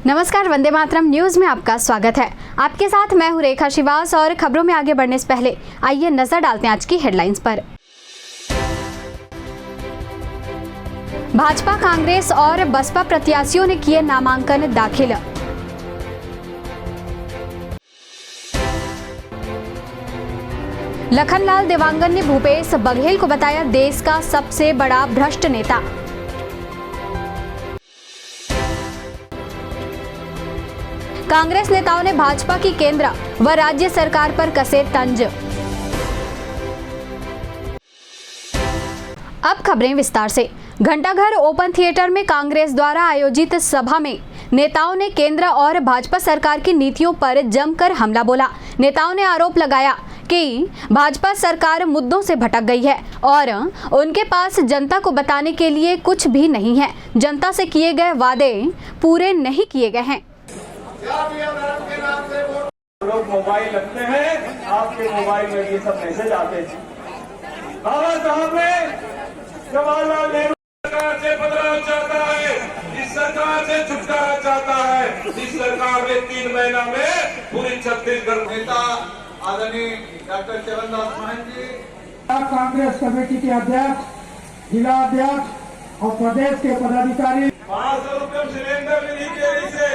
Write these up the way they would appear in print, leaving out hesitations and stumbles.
नमस्कार, वंदे मातरम न्यूज में आपका स्वागत है। आपके साथ मैं हूं रेखा श्रीवास और खबरों में आगे बढ़ने से पहले आइए नजर डालते हैं आज की हेडलाइंस पर। भाजपा, कांग्रेस और बसपा प्रत्याशियों ने किए नामांकन दाखिल। लखनलाल देवांगन ने भूपेश बघेल को बताया देश का सबसे बड़ा भ्रष्ट नेता। कांग्रेस नेताओं ने भाजपा की केंद्र व राज्य सरकार पर कसे तंज। अब खबरें विस्तार से। घंटाघर ओपन थिएटर में कांग्रेस द्वारा आयोजित सभा में नेताओं ने केंद्र और भाजपा सरकार की नीतियों पर जमकर हमला बोला। नेताओं ने आरोप लगाया कि भाजपा सरकार मुद्दों से भटक गई है और उनके पास जनता को बताने के लिए कुछ भी नहीं है। जनता से किए गए वादे पूरे नहीं किए गए हैं। लोग मोबाइल रखते हैं, आपके मोबाइल में ये सब मैसेज आते हैं। बाबा साहब ने जवाहरलाल नेहरू सरकार से बदलाव चाहता है, इस सरकार से छुटकारा चाहता है। इस सरकार ने 3 महीना में पूरी छत्तीसगढ़ नेता आदरणीय डॉक्टर चरणदास महंत जी, कांग्रेस कमेटी के अध्यक्ष, जिला अध्यक्ष और प्रदेश के पदाधिकारी 500 रुपये सिलेंडर मिली के रही से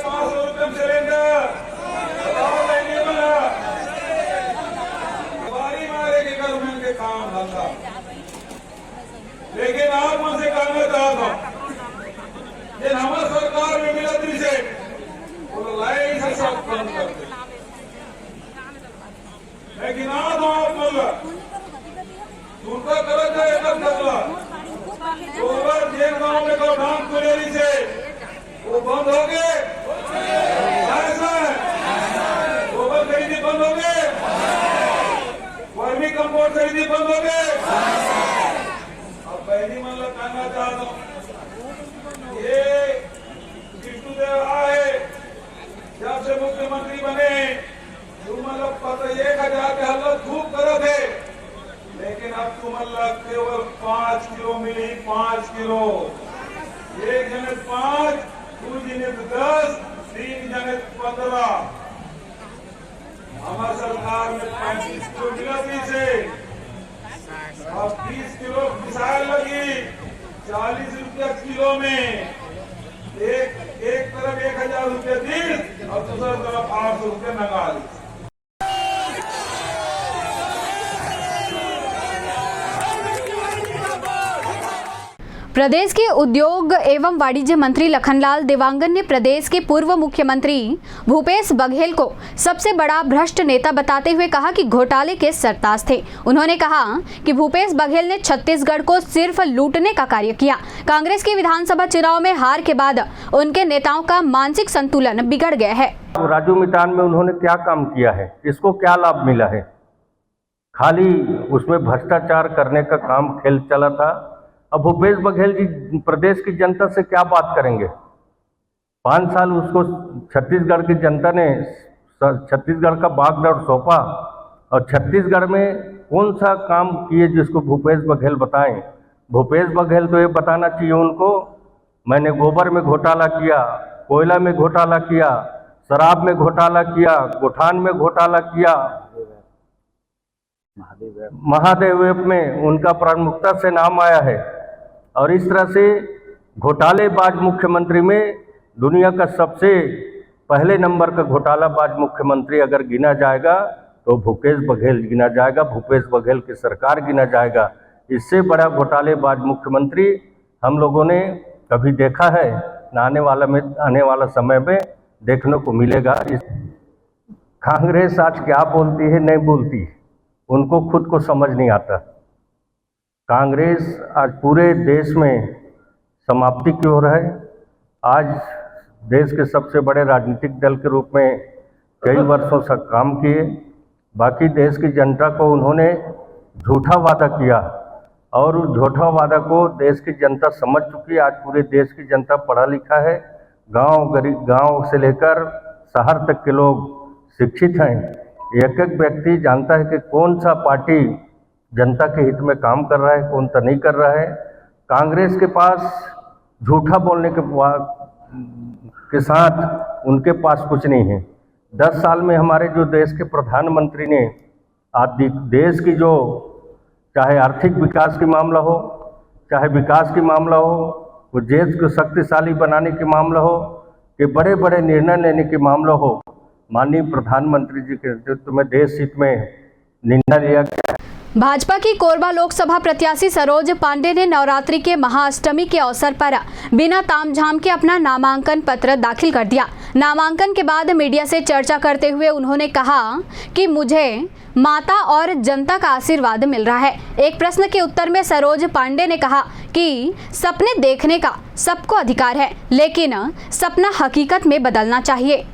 500 रुपये सिलेंडर नहीं मिला। बारी मारे के गवर्नमेंट के काम धंधा, लेकिन आप मुझसे कहना चाहता हूँ ये हमारे सरकार में मिला से वो लाइन से सब काम करते, लेकिन आज आप बोला उनका गलत है जेल गांव में गोदाम खुले से वो बंद हो गए, गोबर खरीदी बंद हो गए, वर्मी कंपोस्ट खरीदी बंद हो गए। अब पहली मतलब कहना चाहता हूँ ये विष्णुदेव आए जब से मुख्यमंत्री बने मतलब पता 1000 के हालत खूब करो थे, लेकिन अब तुम केवल 5 किलो मिली। 5 किलो, एक जने 5, 2 जने 10, 3 जने 15। हमारी सरकार में 35 किलो मिला थी से, अब 20 किलो मिसाइल लगी 40 रुपया किलो में। एक तरफ 1000 रुपया दी और दूसरी तरफ 800 रुपया मंगा ली। प्रदेश के उद्योग एवं वाणिज्य मंत्री लखनलाल देवांगन ने प्रदेश के पूर्व मुख्यमंत्री भूपेश बघेल को सबसे बड़ा भ्रष्ट नेता बताते हुए कहा कि घोटाले के सरताज थे। उन्होंने कहा कि भूपेश बघेल ने छत्तीसगढ़ को सिर्फ लूटने का कार्य किया। कांग्रेस की विधानसभा चुनाव में हार के बाद उनके नेताओं का मानसिक संतुलन बिगड़ गया है। राजू मितान में उन्होंने क्या काम किया है, इसको क्या लाभ मिला है? खाली उसमें भ्रष्टाचार करने का काम खेल चला था। अब भूपेश बघेल जी प्रदेश की जनता से क्या बात करेंगे? 5 साल उसको छत्तीसगढ़ की जनता ने छत्तीसगढ़ का बागडोर सौंपा और छत्तीसगढ़ में कौन सा काम किए जिसको भूपेश बघेल बताएं? भूपेश बघेल तो ये बताना चाहिए उनको, मैंने गोबर में घोटाला किया, कोयला में घोटाला किया, शराब में घोटाला किया, गोठान में घोटाला किया, महादेव में उनका प्रमुखता से नाम आया है। और इस तरह से घोटालेबाज मुख्यमंत्री में दुनिया का सबसे पहले नंबर का घोटालाबाज मुख्यमंत्री अगर गिना जाएगा तो भूपेश बघेल गिना जाएगा, भूपेश बघेल की सरकार गिना जाएगा। इससे बड़ा घोटालेबाज मुख्यमंत्री हम लोगों ने कभी देखा है न आने वाला समय में देखने को मिलेगा। कांग्रेस आज क्या बोलती है नहीं बोलती, उनको खुद को समझ नहीं आता। कांग्रेस आज पूरे देश में समाप्ति की ओर है। आज देश के सबसे बड़े राजनीतिक दल के रूप में कई वर्षों से काम किए, बाकी देश की जनता को उन्होंने झूठा वादा किया और उस झूठा वादा को देश की जनता समझ चुकी है। आज पूरे देश की जनता पढ़ा लिखा है, गांव से लेकर शहर तक के लोग शिक्षित हैं। एक एक व्यक्ति जानता है कि कौन सा पार्टी जनता के हित में काम कर रहा है, कौन सा नहीं कर रहा है। कांग्रेस के पास झूठा बोलने के साथ उनके पास कुछ नहीं है। 10 साल में हमारे जो देश के प्रधानमंत्री ने आज देश की जो चाहे आर्थिक विकास की मामला हो, चाहे विकास की मामला हो, वो देश को शक्तिशाली बनाने के मामला हो, कि बड़े बड़े निर्णय लेने के मामला हो, माननीय प्रधानमंत्री जी के नेतृत्व में देश हित में निर्णय लिया गया। भाजपा की कोरबा लोकसभा प्रत्याशी सरोज पांडे ने नवरात्रि के महाअष्टमी के अवसर पर बिना तामझाम के अपना नामांकन पत्र दाखिल कर दिया। नामांकन के बाद मीडिया से चर्चा करते हुए उन्होंने कहा कि मुझे माता और जनता का आशीर्वाद मिल रहा है। एक प्रश्न के उत्तर में सरोज पांडे ने कहा कि सपने देखने का सबको अधिकार है, लेकिन सपना हकीकत में बदलना चाहिए।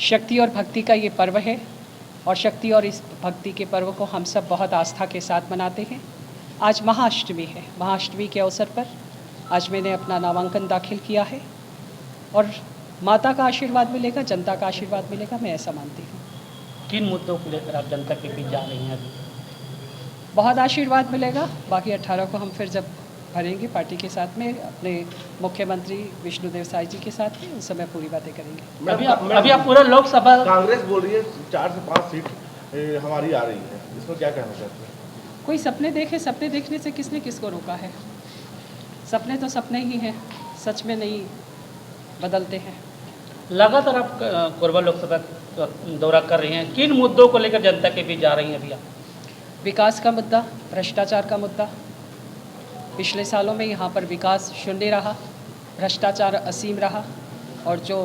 शक्ति और भक्ति का ये पर्व है और शक्ति और इस भक्ति के पर्व को हम सब बहुत आस्था के साथ मनाते हैं। आज महाअष्टमी है। महाअष्टमी के अवसर पर आज मैंने अपना नामांकन दाखिल किया है और माता का आशीर्वाद मिलेगा, जनता का आशीर्वाद मिलेगा, मैं ऐसा मानती हूँ। किन मुद्दों को लेकर आप जनता के बीच जा रही हैं अभी? बहुत आशीर्वाद मिलेगा। बाकी 18 को हम फिर जब भरेंगे पार्टी के साथ में, अपने मुख्यमंत्री विष्णुदेव साई जी के साथ में, उस समय पूरी बातें करेंगे। अभी आप पूरा लोकसभा कांग्रेस बोल रही है 4 से 5 सीट हमारी आ रही है, इसमें क्या कहना चाहते हैं? कोई सपने देखे, सपने देखने से किसने किसको रोका है? सपने तो सपने ही हैं, सच में नहीं बदलते हैं। लगातार आप कोरबा लोकसभा दौरा कर रही हैं, किन मुद्दों को लेकर जनता के बीच जा रही हैं अभी आप? विकास का मुद्दा, भ्रष्टाचार का मुद्दा। पिछले सालों में यहाँ पर विकास शून्य रहा, भ्रष्टाचार असीम रहा और जो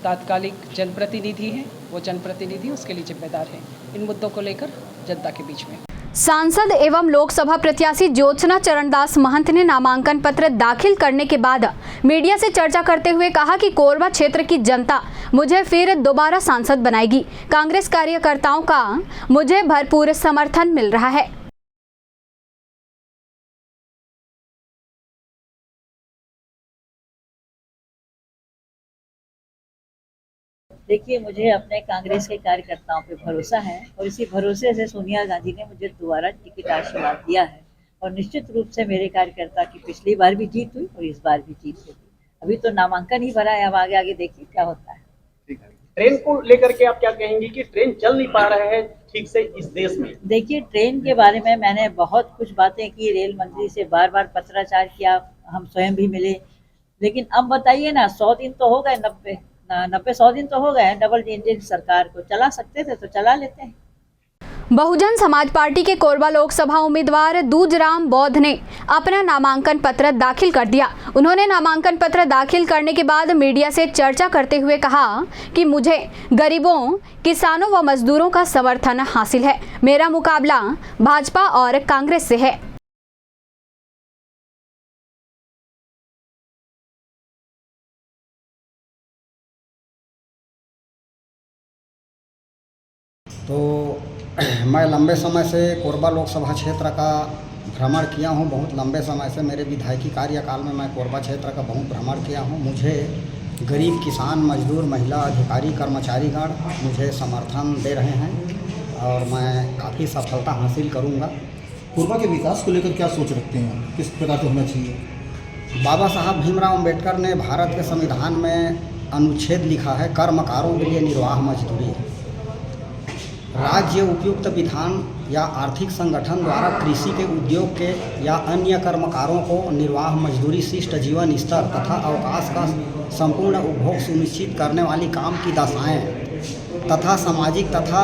तात्कालिक जनप्रतिनिधि हैं वो जनप्रतिनिधि उसके लिए जिम्मेदार हैं। इन मुद्दों को लेकर जनता के बीच में सांसद एवं लोकसभा प्रत्याशी ज्योत्सना चरणदास महंत ने नामांकन पत्र दाखिल करने के बाद मीडिया से चर्चा करते हुए कहा कि कोरबा क्षेत्र की जनता मुझे फिर दोबारा सांसद बनाएगी। कांग्रेस कार्यकर्ताओं का मुझे भरपूर समर्थन मिल रहा है। देखिए, मुझे अपने कांग्रेस के कार्यकर्ताओं पे भरोसा है और इसी भरोसे से सोनिया गांधी ने मुझे दोबारा टिकट आशीर्वाद दिया है और निश्चित रूप से मेरे कार्यकर्ता की पिछली बार भी जीत हुई और इस बार भी जीत होगी। अभी तो नामांकन ही भरा है, अब आगे देखिए क्या होता है। ट्रेन को लेकर के आप क्या कहेंगी कि ट्रेन चल नहीं पा रहा है ठीक से इस देश में? देखिए, ट्रेन के बारे में मैंने बहुत कुछ बातें की, रेल मंत्री से बार बार पत्राचार किया, हम स्वयं भी मिले, लेकिन अब बताइए ना, 100 दिन तो हो गए, 90-100 दिन तो हो गए। डबल इंजन सरकार को चला सकते थे तो चला लेते हैं। बहुजन समाज पार्टी के कोरबा लोकसभा उम्मीदवार दूजराम बौद्ध ने अपना नामांकन पत्र दाखिल कर दिया। उन्होंने नामांकन पत्र दाखिल करने के बाद मीडिया से चर्चा करते हुए कहा कि मुझे गरीबों, किसानों व मजदूरों का समर्थन हासिल है। मेरा मुकाबला भाजपा और कांग्रेस से है। तो मैं लंबे समय से कोरबा लोकसभा क्षेत्र का भ्रमण किया हूं। बहुत लंबे समय से मेरे विधायकी कार्यकाल में मैं कोरबा क्षेत्र का बहुत भ्रमण किया हूं। मुझे गरीब, किसान, मजदूर, महिला, अधिकारी, कर्मचारीगण मुझे समर्थन दे रहे हैं और मैं काफ़ी सफलता हासिल करूंगा। कोरबा के विकास को लेकर क्या सोच रखते हैं, किस प्रकार से होना चाहिए? बाबा साहब भीमराव अम्बेडकर ने भारत के संविधान में अनुच्छेद लिखा है, कर्मकारों के लिए निर्वाह मजदूरी है। राज्य उपयुक्त विधान या आर्थिक संगठन द्वारा कृषि के, उद्योग के या अन्य कर्मकारों को निर्वाह मजदूरी, शिष्ट जीवन स्तर तथा अवकाश का संपूर्ण उपभोग सुनिश्चित करने वाली काम की दशाएं तथा सामाजिक तथा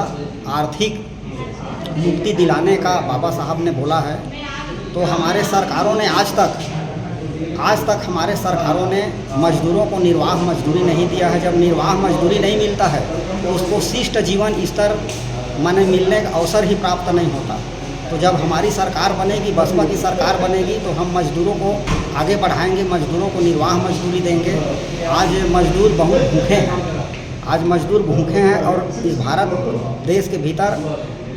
आर्थिक मुक्ति दिलाने का बाबा साहब ने बोला है। तो हमारे सरकारों ने आज तक हमारे सरकारों ने मजदूरों को निर्वाह मजदूरी नहीं दिया है। जब निर्वाह मजदूरी नहीं मिलता है तो उसको शिष्ट जीवन स्तर माने मिलने का अवसर ही प्राप्त नहीं होता। तो जब हमारी सरकार बनेगी, बसपा की सरकार बनेगी, तो हम मजदूरों को आगे बढ़ाएंगे, मजदूरों को निर्वाह मजदूरी देंगे। आज मजदूर बहुत भूखे हैं, और इस भारत देश के भीतर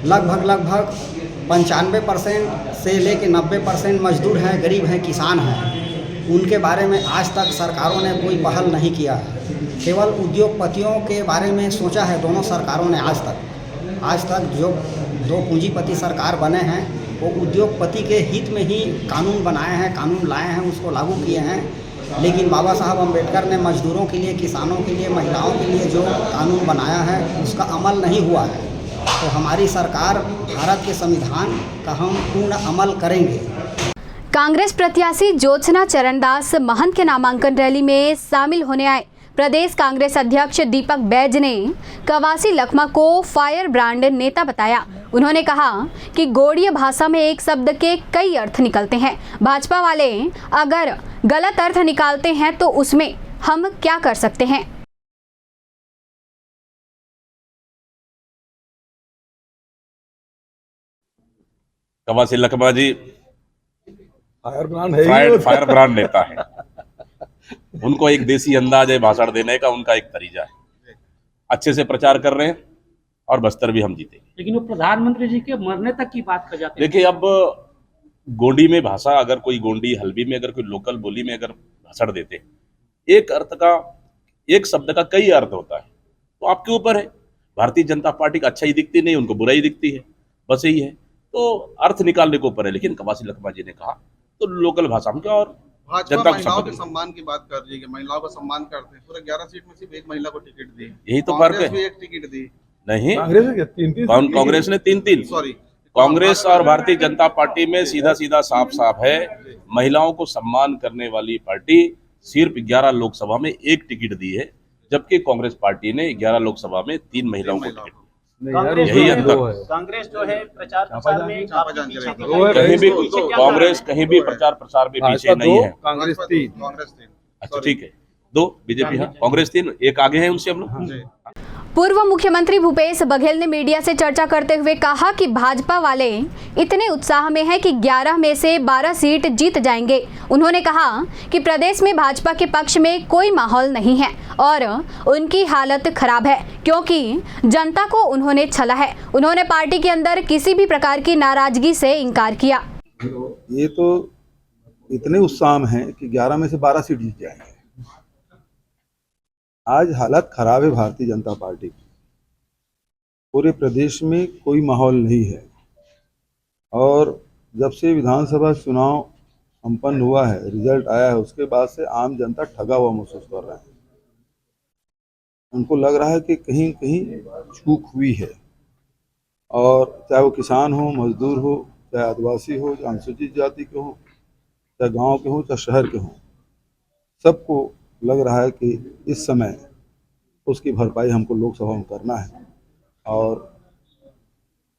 लगभग 95% से लेके 90% मजदूर हैं, गरीब हैं, किसान हैं। उनके बारे में आज तक सरकारों ने कोई पहल नहीं किया है। केवल उद्योगपतियों के बारे में सोचा है दोनों सरकारों ने। आज तक जो दो पूंजीपति सरकार बने हैं वो उद्योगपति के हित में ही कानून बनाए हैं, कानून लाए हैं, उसको लागू किए हैं। लेकिन बाबा साहब अम्बेडकर ने मजदूरों के लिए, किसानों के लिए, महिलाओं के लिए जो कानून बनाया है उसका अमल नहीं हुआ है। तो हमारी सरकार भारत के संविधान का हम पूर्ण अमल करेंगे। कांग्रेस प्रत्याशी ज्योत्सना चरणदास महंत के नामांकन रैली में शामिल होने आए प्रदेश कांग्रेस अध्यक्ष दीपक बैज ने कवासी लखमा को फायर ब्रांड नेता बताया। उन्होंने कहा कि गोड़िया भाषा में एक शब्द के कई अर्थ निकलते हैं। भाजपा वाले अगर गलत अर्थ निकालते हैं तो उसमें हम क्या कर सकते हैं। कवासी लखमा जी फायर ब्रांड है, फायर ब्रांड नेता है। उनको एक देसी अंदाज है भाषण देने का, उनका एक तरीका है। अच्छे से प्रचार कर रहे हैं और बस्तर भी हम जीतेंगे। लेकिन वो प्रधानमंत्री जी के मरने तक की बात कर जाते हैं। देखिए, अब गोंडी में भाषा, अगर कोई गोंडी हल्बी में, अगर कोई लोकल बोली में अगर भाषण देते हैं, एक अर्थ का, एक शब्द का कई अर्थ होता है। तो आपके ऊपर है। भारतीय जनता पार्टी का अच्छा ही दिखती नहीं, उनको बुराई दिखती है, बस यही है। तो अर्थ निकालने के ऊपर है। लेकिन कवासी लखमा जी ने कहा तो लोकल भाषा में क्या, और भाजपा महिलाओं के सम्मान की बात कर रही है, महिलाओं का सम्मान करते हैं। पूरे 11 सीट में सिर्फ एक महिला को टिकट दी, यही तो फर्क है। एक टिकट दी नहीं, कांग्रेस ने तीन। सॉरी, कांग्रेस और भारतीय जनता पार्टी में सीधा सीधा साफ साफ है। महिलाओं को सम्मान करने वाली पार्टी सिर्फ 11 लोकसभा में एक टिकट दी है, जबकि कांग्रेस पार्टी ने 11 लोकसभा में 3 महिलाओं को टिकट दी। यही अंतर। कांग्रेस जो है प्रचार प्रसार में कहीं भी कांग्रेस कहीं भी प्रचार प्रसार में पीछे नहीं है। कांग्रेस 3। अच्छा, ठीक है, 2 बीजेपी, हाँ, कांग्रेस 3, एक आगे है उनसे हम लोग। पूर्व मुख्यमंत्री भूपेश बघेल ने मीडिया से चर्चा करते हुए कहा कि भाजपा वाले इतने उत्साह में हैं कि 11 में से 12 सीट जीत जाएंगे। उन्होंने कहा कि प्रदेश में भाजपा के पक्ष में कोई माहौल नहीं है और उनकी हालत खराब है, क्योंकि जनता को उन्होंने छला है। उन्होंने पार्टी के अंदर किसी भी प्रकार की नाराजगी से इनकार किया। ये तो इतने उत्साह में है कि 11 में से 12 सीट जीत जाएंगे। आज हालत खराब है भारतीय जनता पार्टी की। पूरे प्रदेश में कोई माहौल नहीं है और जब से विधानसभा चुनाव संपन्न हुआ है, रिजल्ट आया है, उसके बाद से आम जनता ठगा हुआ महसूस कर रहा है। उनको लग रहा है कि कहीं कहीं चूक हुई है, और चाहे वो किसान हो, मजदूर हो, चाहे आदिवासी हो, चाहे अनुसूचित जाति के हो, चाहे गांव के हो, चाहे शहर के हो, सबको लग रहा है कि इस समय उसकी भरपाई हमको लोकसभा में करना है। और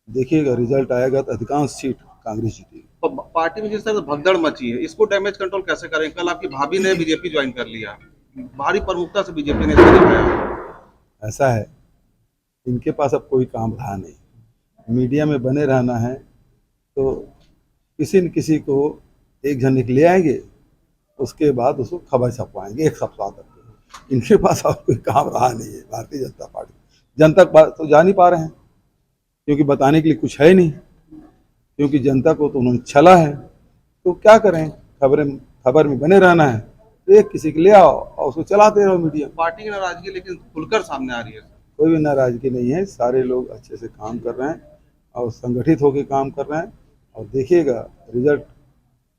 देखिएगा, रिजल्ट आएगा तो अधिकांश सीट कांग्रेस जीतेगी। तो पार्टी में जिस तरह से भगदड़ मची है, इसको डैमेज कंट्रोल कैसे करें? कल आपकी भाभी ने बीजेपी ज्वाइन कर लिया, भारी प्रमुखता से बीजेपी ने दिखाया। ऐसा है, इनके पास अब कोई काम रहा नहीं। मीडिया में बने रहना है तो किसी न किसी को एक झंडे ले आएंगे, उसके बाद उसको खबर छपवाएंगे एक सप्ताह तक। इनके पास अब कोई काम रहा नहीं है। भारतीय जनता पार्टी जनता तो जा नहीं पा रहे हैं, क्योंकि बताने के लिए कुछ है नहीं, क्योंकि जनता को तो उन्होंने छला है। तो क्या करें, खबर में बने रहना है तो एक किसी के ले आओ और उसको चलाते रहो मीडिया। पार्टी की नाराजगी लेकिन खुलकर सामने आ रही है। कोई भी नाराजगी नहीं है, सारे लोग अच्छे से काम कर रहे हैं और संगठित होकर काम कर रहे हैं। और देखिएगा, रिजल्ट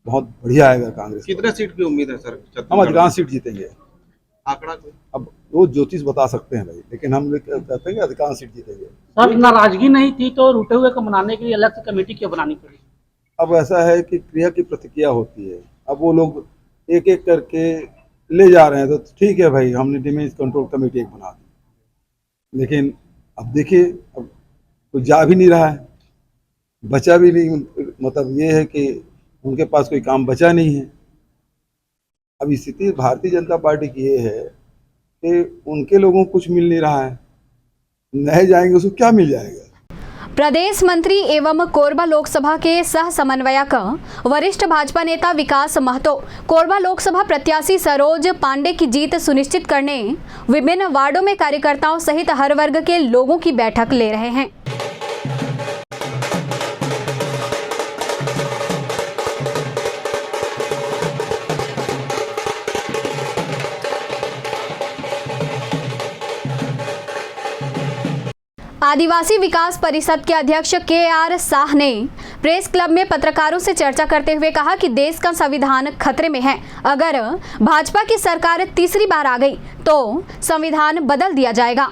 बहुत बढ़िया आएगा कांग्रेस। कितने सीट की उम्मीद है सर? हम अधिकांश सीट जीतेंगे। आंकड़ा अब वो ज्योतिष बता सकते हैं भाई, लेकिन हम कहते हैं कि अधिकांश सीट जीतेंगे। सर, नाराजगी नहीं थी तो रूठे हुए को मनाने के लिए अलग से कमेटी क्यों बनानी पड़ी? अब ऐसा है कि क्रिया की प्रतिक्रिया होती है। अब वो लोग एक एक करके ले जा रहे हैं, तो ठीक है भाई, हमने डैमेज कंट्रोल कमेटी एक बना दी। लेकिन अब देखिए, अब कोई जा भी नहीं रहा है, बचा भी नहीं। मतलब ये है कि उनके पास कोई काम बचा नहीं है। अब स्थिति भारतीय जनता पार्टी की ये है कि उनके लोगों को कुछ मिल नहीं रहा है, नहीं जाएंगे उसको क्या मिल जाएगा। प्रदेश मंत्री एवं कोरबा लोकसभा के सह समन्वयक वरिष्ठ भाजपा नेता विकास महतो कोरबा लोकसभा प्रत्याशी सरोज पांडे की जीत सुनिश्चित करने विभिन्न वार्डों में कार्यकर्ताओं सहित हर वर्ग के लोगों की बैठक ले रहे हैं। आदिवासी विकास परिषद के अध्यक्ष के.आर. शाह ने प्रेस क्लब में पत्रकारों से चर्चा करते हुए कहा कि देश का संविधान खतरे में है। अगर भाजपा की सरकार तीसरी बार आ गई तो संविधान बदल दिया जाएगा।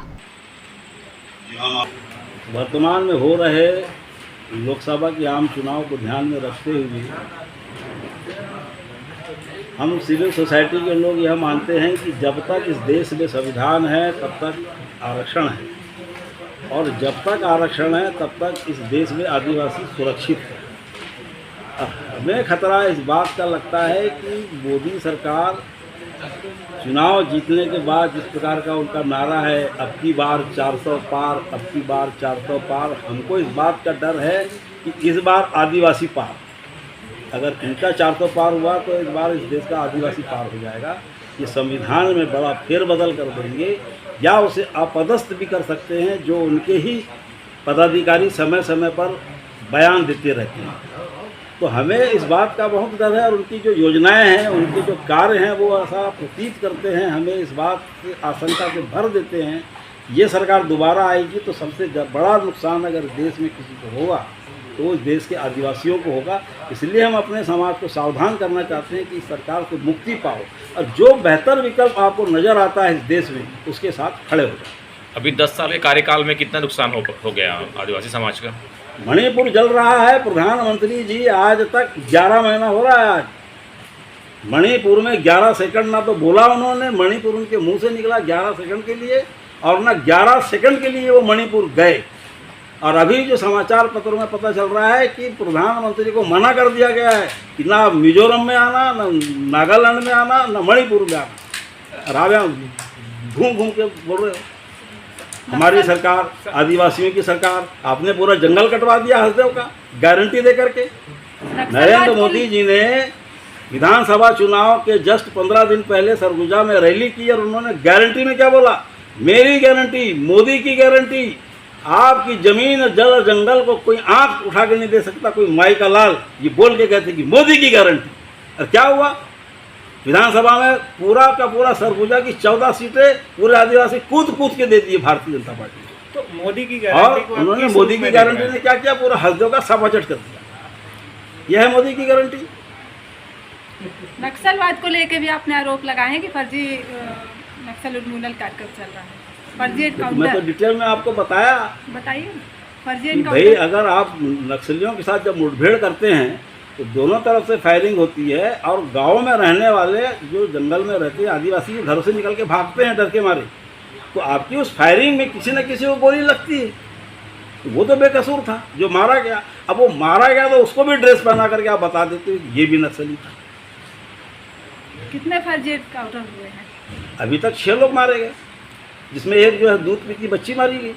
वर्तमान में हो रहे लोकसभा के आम चुनाव को ध्यान में रखते हुए हम सिविल सोसाइटी के लोग यह मानते हैं कि जब तक इस देश में संविधान है तब तक आरक्षण है, और जब तक आरक्षण है तब तक इस देश में आदिवासी सुरक्षित है। हमें खतरा इस बात का लगता है कि मोदी सरकार चुनाव जीतने के बाद जिस प्रकार का उनका नारा है, अब की बार 400 पार, अब की बार 400 पार, हमको इस बात का डर है कि इस बार आदिवासी पार, अगर इनका 400 पार हुआ तो इस बार इस देश का आदिवासी पार हो जाएगा। ये संविधान में बड़ा फेरबदल कर देंगे या उसे अपदस्थ भी कर सकते हैं, जो उनके ही पदाधिकारी समय समय पर बयान देते रहते हैं। तो हमें इस बात का बहुत डर है, और उनकी जो योजनाएं हैं, उनके जो कार्य हैं, वो ऐसा प्रतीत करते हैं, हमें इस बात की आशंका से भर देते हैं ये सरकार दोबारा आएगी तो सबसे बड़ा नुकसान अगर देश में किसी को होगा तो उस देश के आदिवासियों को होगा। इसलिए हम अपने समाज को सावधान करना चाहते हैं कि इस सरकार से मुक्ति पाओ और जो बेहतर विकल्प आपको नज़र आता है इस देश में उसके साथ खड़े हो जाओ। अभी 10 साल के कार्यकाल में कितना नुकसान हो गया आदिवासी समाज का? मणिपुर जल रहा है। प्रधानमंत्री जी आज तक 11 महीना हो रहा है। आज मणिपुर में 11 सेकंड ना तो बोला उन्होंने, मणिपुर उनके मुंह से निकला 11 सेकंड के लिए, और ना 11 सेकंड के लिए वो मणिपुर गए। और अभी जो समाचार पत्रों में पता चल रहा है कि प्रधानमंत्री को मना कर दिया गया है कि ना मिजोरम में आना, ना नागालैंड में आना, ना मणिपुर में आना। और आप यहाँ घूम घूम के बोल रहे हो हमारी सरकार, आदिवासियों की सरकार, आपने पूरा जंगल कटवा दिया हसदेव का गारंटी दे करके। नरेंद्र मोदी जी ने विधानसभा चुनाव के जस्ट 15 दिन पहले सरगुजा में रैली की और उन्होंने गारंटी में क्या बोला? मेरी गारंटी, मोदी की गारंटी। आपकी जमीन, जल, जंगल को कोई आंख उठा के नहीं दे सकता, कोई माई का लाल, ये बोल के कहते कि मोदी की गारंटी। और क्या हुआ? विधानसभा में पूरा का पूरा सरगुजा की 14 सीटें पूरे आदिवासी कूद कूद के दे दिए भारतीय जनता पार्टी को। तो मोदी की गारंटी को उन्होंने मोदी की गारंटी ने क्या किया? पूरा हसदेव का सपाचट कर दिया। यह है मोदी की गारंटी। नक्सलवाद को लेकर भी आपने आरोप लगाए हैं कि फर्जी नक्सल उन्मूलन कार्यक्रम चल रहा है, फर्जी एनकाउंटर। मैं तो डिटेल में आपको बताइए फर्जी एनकाउंटर। भाई अगर आप नक्सलियों के साथ जब मुठभेड़ करते हैं तो दोनों तरफ से फायरिंग होती है, और गांव में रहने वाले जो जंगल में रहते हैं आदिवासी के घरों से निकल के भागते हैं डर के मारे, तो आपकी उस फायरिंग में किसी न किसी को गोली लगती है। तो वो तो बेकसूर था जो मारा गया। अब वो मारा गया तो उसको भी ड्रेस पहना करके आप बता देते हो ये भी नक्सली था। कितने फर्जी एनकाउंटर हुए हैं? अभी तक 6 लोग मारे गए, जिसमें एक जो है दूध पीती बच्ची मारी गई।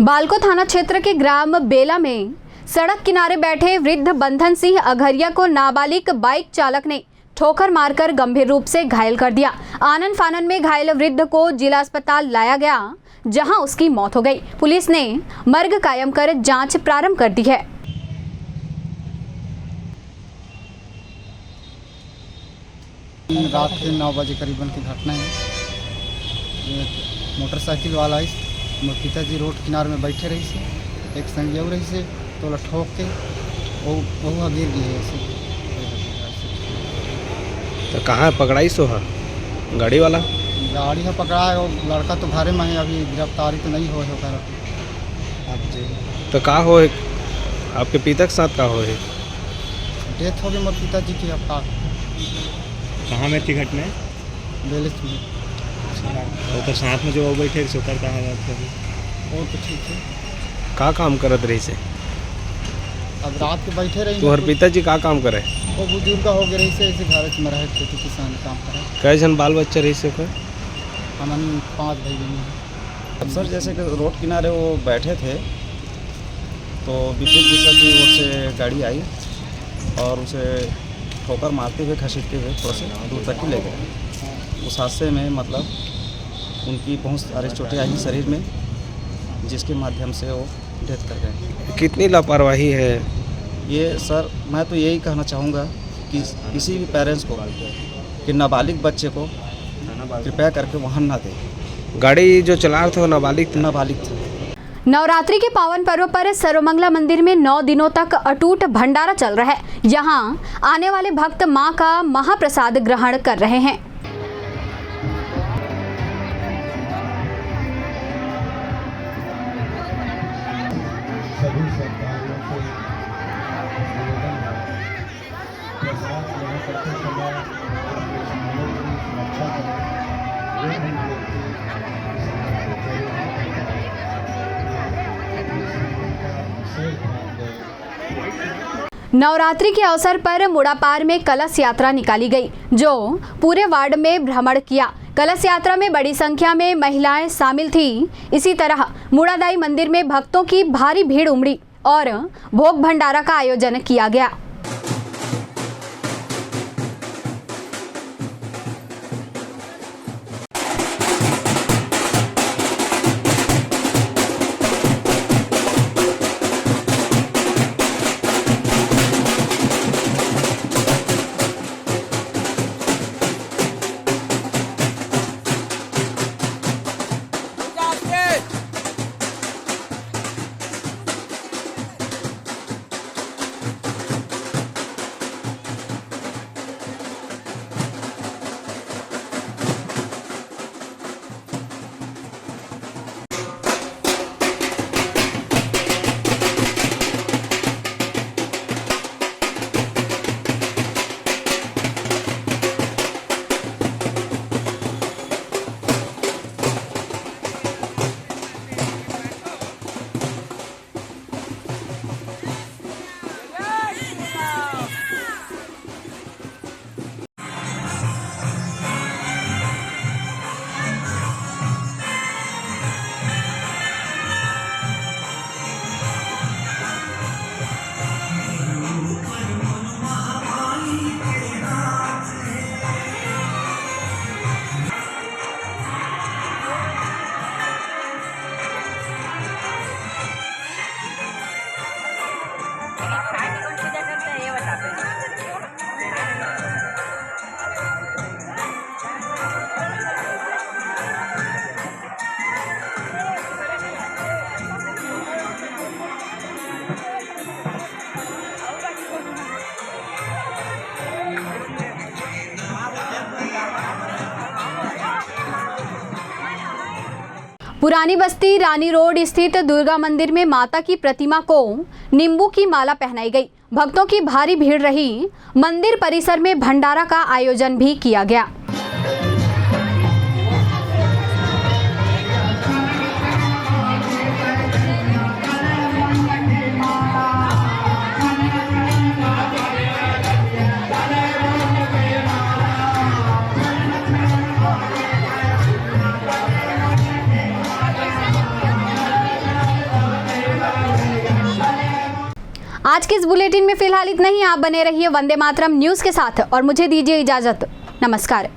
बालको थाना क्षेत्र के ग्राम बेला में सड़क किनारे बैठे वृद्ध बंधन सिंह अघरिया को नाबालिग बाइक चालक ने ठोकर मारकर गंभीर रूप से घायल कर दिया। आनन फानन में घायल वृद्ध को जिला अस्पताल लाया गया, जहां उसकी मौत हो गई। पुलिस ने मर्ग कायम कर जांच प्रारंभ कर दी है। रात के 9 बजे करीबन की घटना है। मोटरसाइकिल वाला मोर पिताजी रोड किनारे में बैठे रही से, एक संग रही से तो ठोक के वो गिर गई ऐसे। तो कहाँ पकड़ाई सो है गाड़ी वाला? गाड़ी है पकड़ा है, वो लड़का तो घरे में है, अभी गिरफ्तारी तो नहीं हो कर। तो कहाँ हो आपके पिता के साथ? कहाँ हो डेथ हो गई मोर पिताजी की। अब कहाँ में थी घटना? बेलिस में। तो साथ में जो वो बैठे से उतर कहाँ वो तो ठीक है। का काम करत रही से? अब रात के बैठे रही। तो हर पिताजी का काम करे? वो बुजुर्ग हो गए रही से, ऐसे घर में रहे, खेती किसान काम करे। कई जन बाल बच्चे रही से? हमन 5 भाई बहन हैं। अब सर जैसे कि रोड किनारे वो बैठे थे तो विपरीत दिशा की ओर से गाड़ी आई और उसे ठोकर मारते हुए घसीटते हुए थोड़ा सा दूर तक ही ले गए। उस हादसे में मतलब उनकी बहुत सारे चोटें आई शरीर में, जिसके माध्यम से वो डेथ कर गए। कितनी लापरवाही है ये सर? मैं तो यही कहना चाहूँगा कि किसी भी पेरेंट्स को कि नाबालिग बच्चे को कृपया करके वाहन ना दें। गाड़ी जो चला रहे थे वो नाबालिग थे। नवरात्रि के पावन पर्व पर सर्वमंगला मंदिर में 9 दिनों तक अटूट भंडारा चल रहा है। यहां आने वाले भक्त मां का महाप्रसाद ग्रहण कर रहे हैं। नवरात्रि के अवसर पर मुड़ापार में कलश यात्रा निकाली गई, जो पूरे वार्ड में भ्रमण किया। कलश यात्रा में बड़ी संख्या में महिलाएं शामिल थी। इसी तरह मुड़ादाई मंदिर में भक्तों की भारी भीड़ उमड़ी और भोग भंडारा का आयोजन किया गया। पुरानी बस्ती रानी रोड स्थित दुर्गा मंदिर में माता की प्रतिमा को नींबू की माला पहनाई गई। भक्तों की भारी भीड़ रही। मंदिर परिसर में भंडारा का आयोजन भी किया गया। आज के इस बुलेटिन में फिलहाल इतना ही। आप बने रहिए वंदे मातरम न्यूज़ के साथ और मुझे दीजिए इजाजत। नमस्कार।